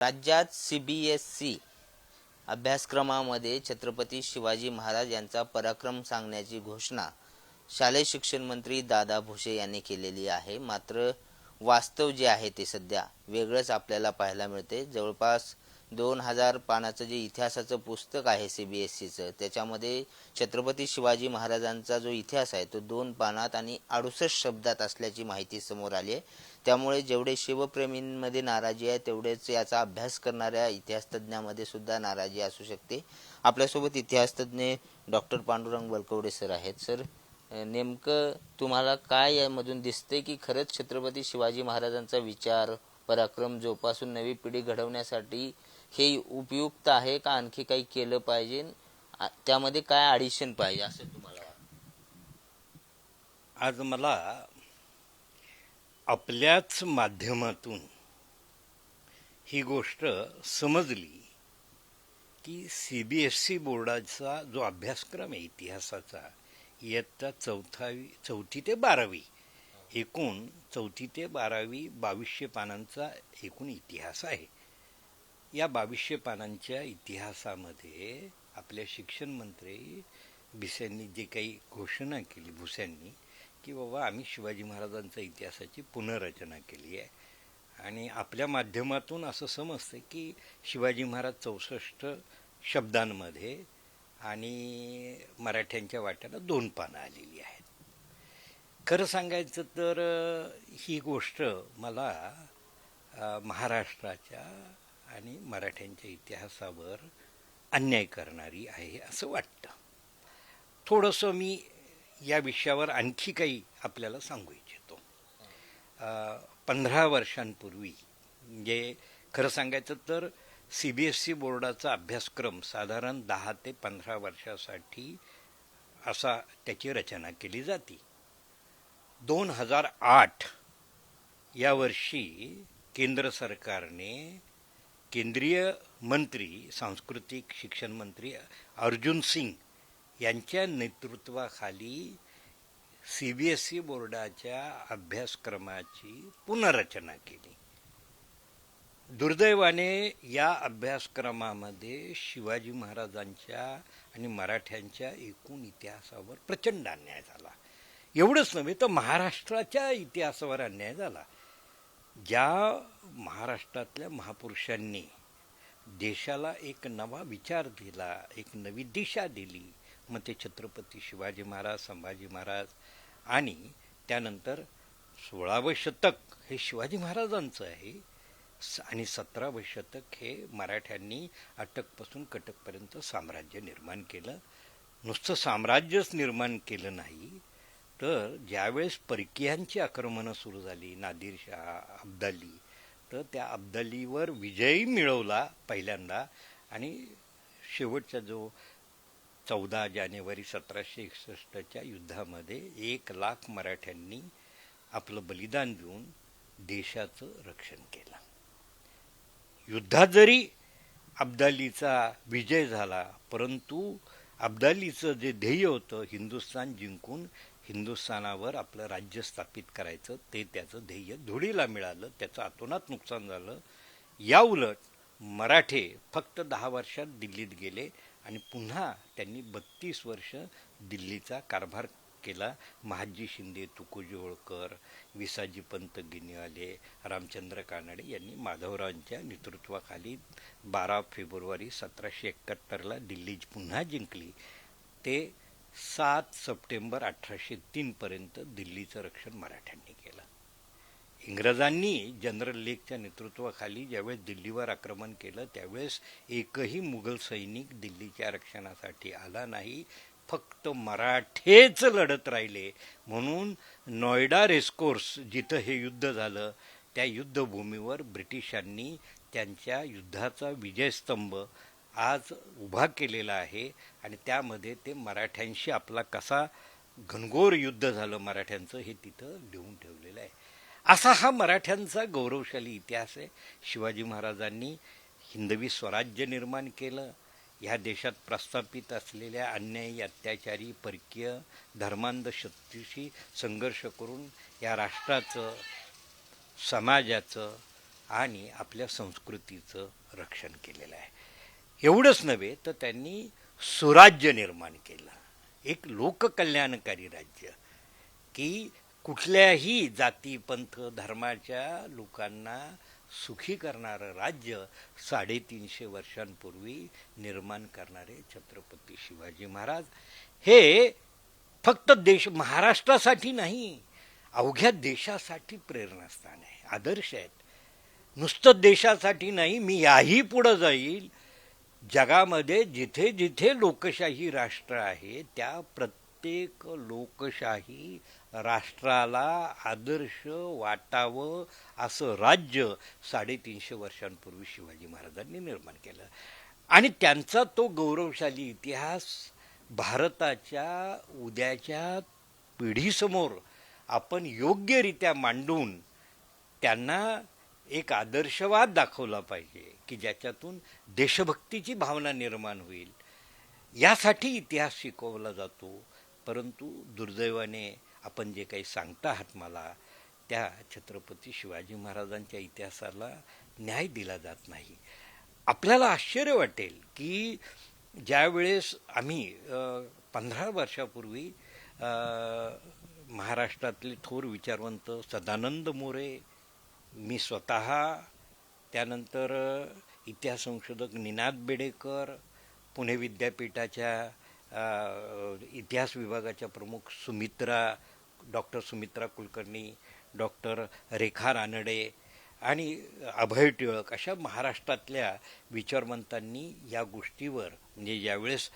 राज्यात CBSE अभ्यासक्रमामध्ये छत्रपती शिवाजी महाराज यांचा पराक्रम सांगण्याची घोषणा शालेय शिक्षण मंत्री दादा भुसे यांनी केलेली आहे. मात्र वास्तव जे आहे ते सध्या वेगळंच आपल्याला पाहायला मिळते. जवळपास 2000 पानाचं जे इतिहासाचं पुस्तक आहे CBSEचं, त्याच्यामध्ये छत्रपती शिवाजी महाराजांचा जो इतिहास आहे तो 2 पानात आणि 68 शब्दात असल्याची माहिती समोर आली आहे. त्यामुळे जेवढे शिवप्रेमींमध्ये नाराजी आहे तेवढेच याचा अभ्यास करणाऱ्या इतिहासतज्ञांमध्ये सुद्धा नाराजी असू शकते. आपल्यासोबत इतिहासतज्ञ डॉक्टर पांडुरंग बलकवडे सर आहेत. सर, नेमकं तुम्हाला काय यामधून दिसते की खरंच छत्रपती शिवाजी महाराजांचा विचार पराक्रम जोपासून नवी पिढी घडवण्यासाठी हे उपयुक्त आहे का आणखी काही केलं पाहिजे, त्यामध्ये काय ॲडिशन पाहिजे असं तुम्हाला वाटतं? आज मला आपल्याच माध्यमातून ही गोष्ट समजली की CBSE बोर्डाचा जो अभ्यासक्रम आहे इतिहासाचा, इयत्ता 4थी ते 12वी, एकूण 4थी ते 12वी 2200 पानांचा एकूण इतिहास आहे. या 2200 पानांच्या इतिहासामध्ये आपल्या शिक्षण मंत्री भिसेंनी जे काही घोषणा केली, भुसेंनी, की बाबा आम्ही शिवाजी महाराजांच्या इतिहासाची पुनर्रचना केली आहे. आणि आपल्या माध्यमातून असं समजतं की शिवाजी महाराज 64 शब्दांमध्ये आणि मराठ्यांच्या वाट्याला 2 पानं आलेली आहेत. खरं सांगायचं तर ही गोष्ट मला महाराष्ट्राच्या आणि मराठ्यांच्या इतिहासावर अन्याय करणारी आहे असं वाटतं. थोडंसं मी या विषयावर आणखी काही आपल्याला सांगू इच्छितो. 15 वर्षांपूर्वी, म्हणजे खरं सांगायचं तर CBSE बोर्डाचा अभ्यासक्रम साधारण 10 ते 15 वर्षासाठी असा त्याची रचना केली जाते. 2008 या वर्षी केंद्र सरकारने केंद्रीय मंत्री, सांस्कृतिक शिक्षण मंत्री अर्जुन सिंग यांच्या नेतृत्वाखाली CBSE बोर्डाच्या अभ्यासक्रमाची पुनर्रचना केली. दुर्दैवाने या अभ्यासक्रमामध्ये शिवाजी महाराजांच्या आणि मराठ्यांच्या एकूण इतिहासावर प्रचंड अन्याय झाला. एवढंच नव्हे तर महाराष्ट्राच्या इतिहासावर अन्याय झाला. ज्या महाराष्ट्रातल्या महापुरुषांनी देशाला एक नवा विचार दिला, एक नवी दिशा दिली, मग ते छत्रपती शिवाजी महाराज, संभाजी महाराज, आणि त्यानंतर 16वे शतक हे शिवाजी महाराजांचं आहे आणि 17वे शतक हे मराठ्यांनी अटकपासून कटकपर्यंत साम्राज्य निर्माण केलं. नुसतं साम्राज्यच निर्माण केलं नाही तर ज्यावेळेस परकीयांची आक्रमणं सुरू झाली, नादिरशाह, अब्दाली, तर त्या अब्दालीवर विजयी मिळवला पहिल्यांदा. आणि शेवटचा जो 14 जानेवारी 1761च्या युद्धामध्ये 1 लाख मराठ्यांनी आपलं बलिदान देऊन देशाचं रक्षण केलं. युद्धात जरी अब्दालीचा विजय झाला, परंतु अब्दालीचं जे ध्येय होतं हिंदुस्थान जिंकून हिंदुस्थानावर आपलं राज्य स्थापित करायचं, ते त्याचं ध्येय धुळीला मिळालं. त्याचं अतोनात नुकसान झालं. या उलट मराठे फक्त 10 वर्षात दिल्लीत गेले आणि पुन्हा त्यांनी 32 वर्ष दिल्लीचा कारभार केला. महादजी शिंदे, तुकोजी होळकर, विसाजी पंत गिनीवाले, रामचंद्र कानडे यांनी माधवरावांच्या नेतृत्वाखाली 12 फेब्रुवारी 1771ला दिल्ली पुन्हा जिंकली. ते 7 सप्टेंबर 1803 पर्यंत दिल्लीचं रक्षण मराठ्यांनी केलं. इंग्रजांनी जनरल लेकच्या नेतृत्वाखाली ज्यावेळेस दिल्लीवर आक्रमण केलं त्यावेळेस एकही मुघल सैनिक दिल्लीच्या रक्षणासाठी आला नाही. फक्त मराठेच लढत राहिले. म्हणून नोएडा रेसकोर्स जिथं हे युद्ध झालं त्या युद्धभूमीवर ब्रिटिशांनी त्यांच्या युद्धाचा विजयस्तंभ आज उभा केलेला आहे. आणि त्यामध्ये ते मराठ्यांशी आपला कसा घनघोर युद्ध झालं मराठ्यांचं हे तिथं लिहून ठेवलेलं आहे. असा हा मराठ्यांचा गौरवशाली इतिहास आहे. शिवाजी महाराजांनी हिंदवी स्वराज्य निर्माण केलं. ह्या देशात प्रस्थापित असलेल्या अन्यायी, अत्याचारी, परकीय धर्मांध शक्तीशी संघर्ष करून या राष्ट्राचं, समाजाचं आणि आपल्या संस्कृतीचं रक्षण केलेलं आहे. एवढंच नव्हे तर त्यांनी सुराज्य निर्माण केलं, एक लोककल्याणकारी राज्य, की कुठल्याही जाती पंथ धर्माच्या लोकांना सुखी करणारं राज्य 350 वर्षांपूर्वी निर्माण करणारे छत्रपती शिवाजी महाराज हे फक्त महाराष्ट्रासाठी नाही, अवघ्या देशासाठी प्रेरणास्थान आहे, आदर्श आहेत. नुसतं देशासाठी नाही, मी याही पुढं जाईल, जगामध्ये जिथे जिथे लोकशाही राष्ट्र आहे त्या प्रत्येक लोकशाही राष्ट्राला आदर्श वाटावं असं राज्य 350 वर्षांपूर्वी शिवाजी महाराजांनी निर्माण केलं. आणि त्यांचा तो गौरवशाली इतिहास भारताच्या उद्याच्या पिढीसमोर आपण योग्यरित्या मांडून त्यांना एक आदर्शवाद दाखवला पाहिजे की ज्याच्यातून देशभक्तीची भावना निर्माण होईल. यासाठी इतिहास शिकवला जातो. परंतु दुर्दैवाने आपण जे काही सांगता आहात मला, त्या छत्रपती शिवाजी महाराजांच्या इतिहासाला न्याय दिला जात नाही. आपल्याला आश्चर्य वाटेल की ज्यावेळेस आम्ही 15 वर्षापूर्वी महाराष्ट्रातले थोर विचारवंत सदानंद मोरे, मी स्वतः, त्यानंतर इतिहास संशोधक निनाद बेडेकर, पुणे विद्यापीठाच्या इतिहास विभागाच्या प्रमुख डॉक्टर सुमित्रा कुलकर्णी, डॉक्टर रेखा रानडे आणि अभय टिळक अशा महाराष्ट्रातल्या विचारवंतांनी या गोष्टीवर, म्हणजे ज्यावेळेस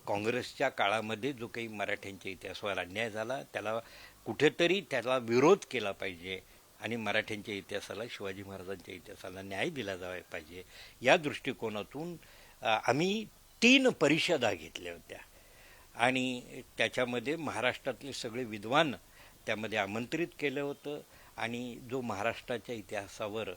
काँग्रेसच्या काळामध्ये जो काही मराठ्यांच्या इतिहासावर अन्याय झाला त्याला कुठेतरी त्याला विरोध केला पाहिजे आणि मराठ्यांच्या इतिहासाला, शिवाजी महाराजांच्या इतिहासाला न्याय दिला जावा पाहिजे, या दृष्टिकोनातून आम्ही 3 परिषदा घेतल्या होत्या. आणि त्याच्यामध्ये महाराष्ट्रातले सगळे विद्वान त्यामध्ये आमंत्रित केलं होतं. आणि जो महाराष्ट्राच्या इतिहासावर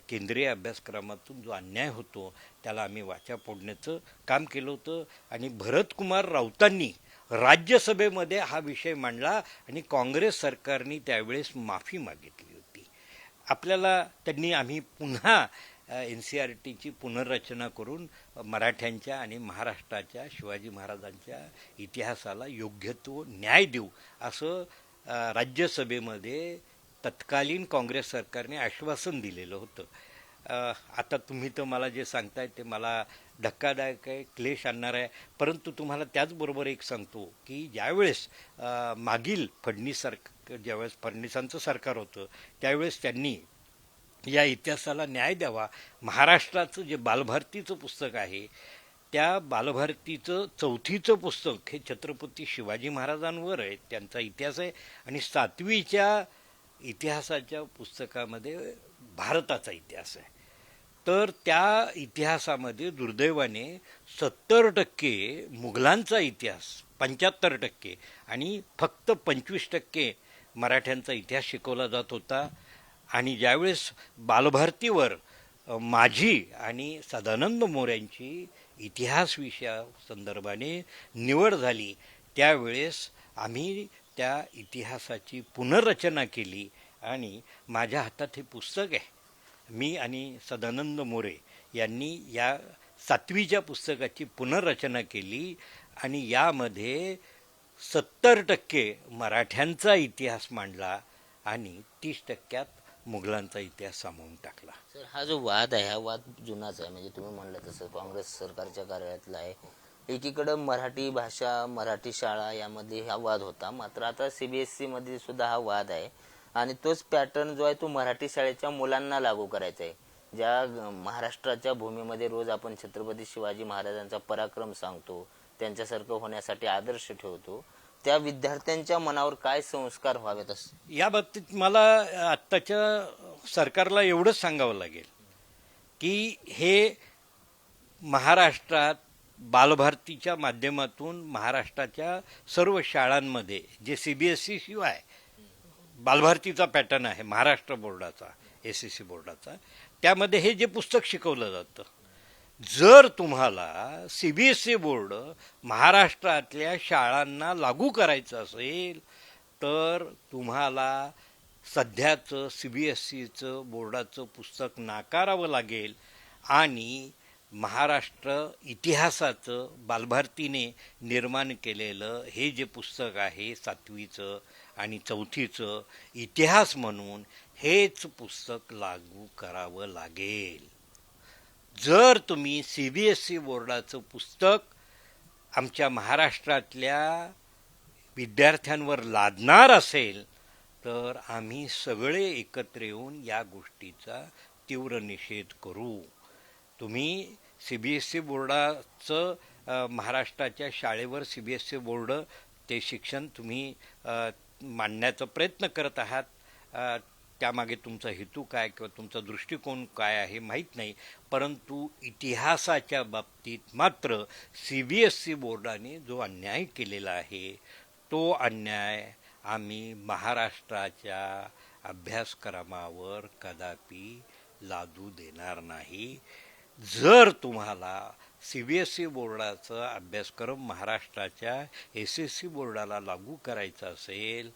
केंद्रीय अभ्यासक्रमातून जो अन्याय होतो त्याला आम्ही वाचा फोडण्याचं काम केलं होतं. आणि भरतकुमार राऊतांनी राज्यसभेमध्ये हा विषय मांडला आणि काँग्रेस सरकारने त्यावेळेस माफी मागितली होती. आम्ही पुन्हा NCERTची पुनर्रचना करून मराठ्यांच्या आणि महाराष्ट्राच्या शिवाजी महाराजांच्या इतिहासाला योग्य तो न्याय देऊ असं राज्यसभेमध्ये तत्कालीन काँग्रेस सरकारने आश्वासन दिलेलं होतं. आता तुम्ही तर मला जे सांगताय ते मला धक्कादायक आहे, क्लेश आणणार आहे. परंतु तुम्हाला त्याचबरोबर एक सांगतो की ज्यावेळेस मागील ज्यावेळेस फडणवीसांचं सरकार होतं त्यावेळेस त्यांनी या इतिहासाला न्याय द्यावा. महाराष्ट्राचं जे बालभारतीचं पुस्तक आहे त्या बालभारतीचं 4थीचं पुस्तक हे छत्रपती शिवाजी महाराजांवर आहे, त्यांचा इतिहास आहे. आणि 7वीच्या इतिहासाच्या पुस्तकामध्ये भारताचा इतिहास आहे. तर त्या इतिहासामध्ये दुर्दैवाने 70% मुघलांचा इतिहास, 75% आणि फक्त 25% मराठ्यांचा इतिहास शिकवला जात होता. आणि ज्यावेळेस बालभारतीवर माझी आणि सदानंद मोऱ्यांची इतिहास विषया संदर्भाने निवड झाली त्यावेळेस आम्ही त्या इतिहासाची पुनर्रचना केली. आणि माझ्या हातात हे पुस्तक आहे. मी आणि सदानंद मोरे यांनी या 7वीच्या पुस्तकाची पुनर्रचना केली आणि यामध्ये 70% मराठ्यांचा इतिहास मांडला आणि 30% मुघलांचा इतिहास सामावून टाकला. सर, हा जो वाद आहे हा वाद जुनाच आहे. म्हणजे तुम्ही म्हणलं तसं काँग्रेस सरकारच्या कार्यालयातला आहे. एकीकडं मराठी भाषा, मराठी शाळा यामध्ये हा वाद होता. मात्र आता CBSE मध्ये सुद्धा हा वाद आहे आणि तोच पॅटर्न जो आहे तो मराठी शाळेच्या मुलांना लागू करायचा आहे. ज्या महाराष्ट्राच्या भूमीमध्ये रोज आपण छत्रपती शिवाजी महाराजांचा पराक्रम सांगतो, त्यांच्यासारखं होण्यासाठी आदर्श ठेवतो, त्या विद्यार्थ्यांच्या मनावर काय संस्कार व्हावेत असं या बाबतीत मला आत्ताच्या सरकारला एवढंच सांगावं लागेल की हे महाराष्ट्रात बालभारतीच्या माध्यमातून महाराष्ट्राच्या सर्व शाळांमध्ये जे CBSE शिवाय बालभारतीचा पॅटर्न आहे महाराष्ट्र बोर्डाचा, SSC बोर्डाचा, त्यामध्ये हे जे पुस्तक शिकवलं जातं, जर तुम्हाला CBSE बोर्ड महाराष्ट्रातल्या शाळांना लागू करायचं असेल तर तुम्हाला सध्याचं CBSEचं बोर्डाचं पुस्तक नाकारावं लागेल आणि महाराष्ट्र इतिहासाचं बालभारतीने निर्माण केलेलं हे जे पुस्तक आहे 7वीचं आणि 4थीचं इतिहास म्हणून हेच पुस्तक लागू करावं लागेल. जर तुम्ही CBSE बोर्डाचं पुस्तक आमच्या महाराष्ट्रातल्या विद्यार्थ्यांवर लादणार असेल तर आम्ही सगळे एकत्र येऊन या गोष्टीचा तीव्र निषेध करू. तुम्ही CBSE बोर्डाचं महाराष्ट्राच्या शाळेवर CBSE बोर्ड ते शिक्षण तुम्ही मांडण्याचा प्रयत्न करत आहात. त्यामागे तुमचा हेतू काय किंवा तुमचा दृष्टिकोन काय आहे माहीत नाही, परंतु इतिहासाच्या बाबतीत मात्र CBSE बोर्डाने जो अन्याय केलेला आहे तो अन्याय आम्ही महाराष्ट्राच्या अभ्यासक्रमावर कदापि लादू देणार नाही. जर तुम्हाला CBSE बोर्डाचा अभ्यासक्रम महाराष्ट्राच्या SSC बोर्डाला लागू करायचा असेल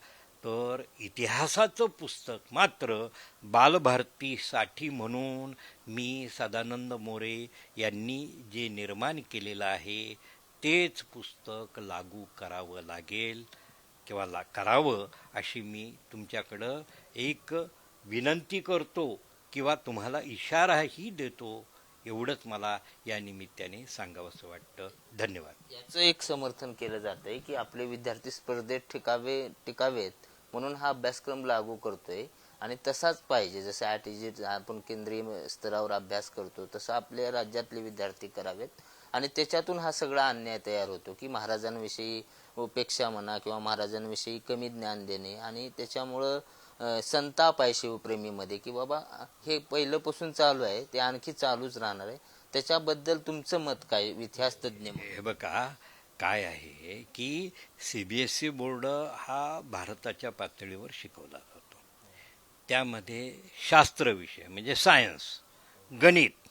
तर इतिहासाचं पुस्तक मात्र बालभारतीसाठी म्हणून मी सदानंद मोरे यांनी जे निर्माण केलेलं आहे तेच पुस्तक लागू करावं लागेल किंवा करावं अशी मी तुमच्याकडं एक विनंती करतो किंवा तुम्हाला इशाराही देतो. एवढंच मला या निमित्ताने सांगावंसं वाटतं. धन्यवाद. याचं एक समर्थन केलं जातंय की आपले विद्यार्थी स्पर्धेत टिकावेत म्हणून हा अभ्यासक्रम लागू करतोय आणि तसाच पाहिजे. जसं ATG आपण केंद्रीय स्तरावर अभ्यास करतो तसं आपल्या राज्यातले विद्यार्थी करावेत आणि त्याच्यातून हा सगळा अन्याय तयार होतो की महाराजांविषयी उपेक्षा म्हणा किंवा महाराजांविषयी कमी ज्ञान देणे आणि त्याच्यामुळं संताप आहे शिवप्रेमीमध्ये की बाबा हे पहिल्यापासून चालू आहे ते आणखी चालूच राहणार आहे. त्याच्याबद्दल तुमचं मत काय इतिहास तज्ज्ञ? हे बघा काय आहे की CBSE बोर्ड हा भारताच्या पातळीवर शिकवला जातो. त्यामध्ये शास्त्र विषय म्हणजे सायन्स, गणित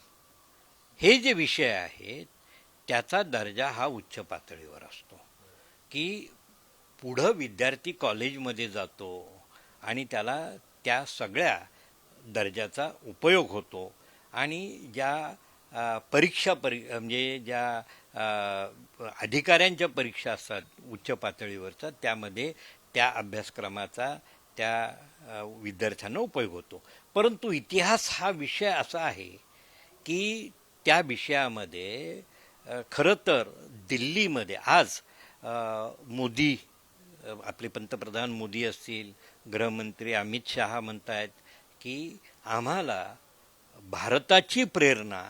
हे जे विषय आहेत त्याचा दर्जा हा उच्च पातळीवर असतो की पुढं विद्यार्थी कॉलेजमध्ये जातो आणि त्याला त्या सगळ्या दर्जाचा उपयोग होतो आणि ज्या म्हणजे ज्या अधिकाऱ्यांच्या परीक्षा असतात उच्च पातळीवरचा त्यामध्ये त्या अभ्यासक्रमाचा त्या विद्यार्थ्यांना उपयोग होतो. परंतु इतिहास हा विषय असा आहे की त्या विषयामध्ये खरं तर दिल्लीमध्ये आज मोदी आपले पंतप्रधान मोदी असतील, गृहमंत्री अमित शहा म्हणत आहेत की आम्हाला भारताची प्रेरणा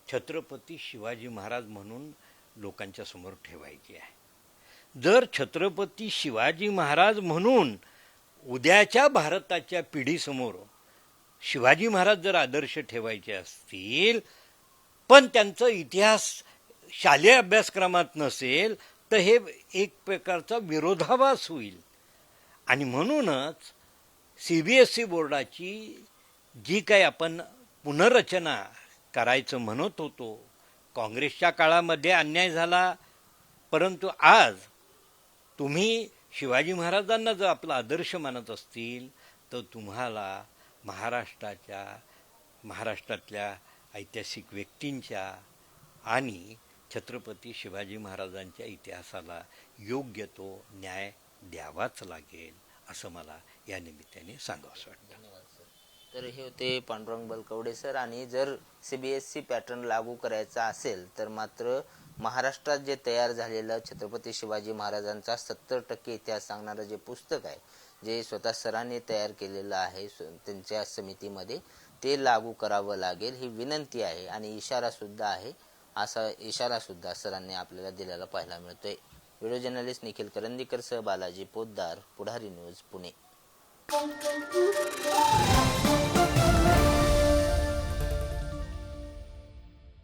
छत्रपती शिवाजी महाराज म्हणून लोकांच्या समोर ठेवायची आहे. जर छत्रपती शिवाजी महाराज म्हणून उद्याच्या भारताच्या पिढीसमोर शिवाजी महाराज जर आदर्श ठेवायचे असतील पण त्यांचा इतिहास शालेय अभ्यासक्रमात नसेल तर हे एक प्रकारचा विरोधाभास होईल. आणि म्हणूनच CBSE बोर्डाची जी काही आपण पुनर्रचना करायचं म्हणत होतो, काँग्रेसच्या काळामध्ये अन्याय झाला, परंतु आज तुम्ही शिवाजी महाराजांना जर आपला आदर्श मानत असतील तर तुम्हाला महाराष्ट्रातल्या ऐतिहासिक व्यक्तींच्या आणि छत्रपती शिवाजी महाराजांच्या इतिहासाला योग्य तो न्याय द्यावाच लागेल असं मला या निमित्ताने सांगावंसं वाटतं. तर हे होते पांडुरंग बलकवडे सर. आणि जर CBSE पॅटर्न लागू करायचा असेल तर मात्र महाराष्ट्रात जे तयार झालेलं छत्रपती शिवाजी महाराजांचा 70% इतिहास सांगणारं जे पुस्तक आहे जे स्वतः सरांनी तयार केलेलं आहे त्यांच्या समितीमध्ये ते लागू करावं लागेल ही विनंती आहे आणि इशारा सुद्धा आहे. असा इशारा सुद्धा सरांनी आपल्याला दिलेला पाहायला मिळतोय. व्हिडिओ जर्नलिस्ट निखिल करंदीकर सह बालाजी पोद्दार, पुढारी न्यूज, पुणे.